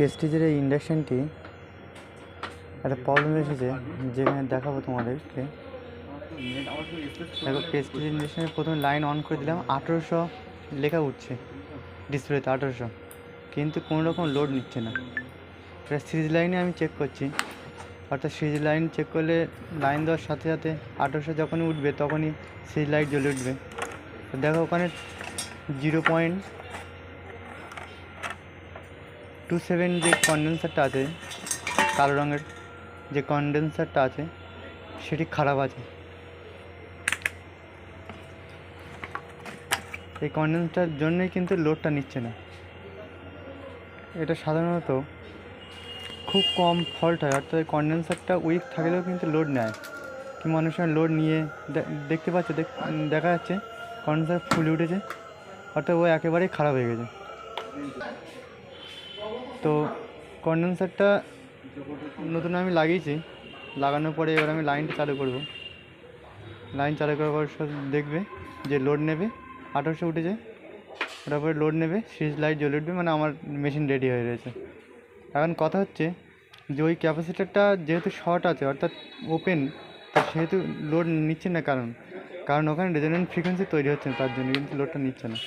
প্রেস্টিজের এই ইন্ডাকশানটি একটা প্রবলেম এসেছে, যেখানে দেখাবো তোমাদেরকে। দেখো, প্রেস্টিজ ইন্ডাকশানের প্রথমে লাইন অন করে দিলাম, 1800 লেখা উঠছে ডিসপ্লেতে 1800, কিন্তু কোনো রকম লোড নিচ্ছে না। এটা সিরিজ লাইনে আমি চেক করছি, অর্থাৎ সিরিজ লাইন চেক করলে লাইন দেওয়ার সাথে সাথে 1800 যখনই উঠবে তখনই সিরিজ লাইট জ্বলে উঠবে। তো দেখো, ওখানে 0.27 যে কন্ডেন্সারটা আছে, কালো রঙের যে কন্ডেন্সারটা আছে সেটি খারাপ আছে। এই কন্ডেন্সারটার জন্যই কিন্তু লোডটা নিচ্ছে না। এটা সাধারণত খুব কম ফল্ট হয়, অর্থাৎ কন্ডেন্সারটা উইক থাকলেও কিন্তু লোড নেয়, কিংবা অনেক সময় লোড নিয়ে দেখতে পাচ্ছে, দেখা যাচ্ছে কন্ডেন্সার ফুলে উঠেছে, অর্থাৎ ও একেবারেই খারাপ হয়ে গেছে। তো কন্ডেন্সারটা নতুন আমি লাগিয়েছি, লাগানোর পরে এবার আমি লাইনটা চালু করব। লাইন চালু করার পর দেখবে যে লোড নেবে, 1800 উঠেছে, ওটার পরে লোড নেবে, সিরিজ লাইট জ্বলে উঠবে, মানে আমার মেশিন রেডি হয়ে রয়েছে। এখন কথা হচ্ছে যে ওই ক্যাপাসিটারটা যেহেতু শর্ট আছে, অর্থাৎ ওপেন, তো সেহেতু লোড নিচ্ছে না, কারণ ওখানে রেজোন্যান্ট ফ্রিকোয়েন্সি তৈরি হচ্ছে না, তার জন্য কিন্তু লোডটা নিচ্ছে না।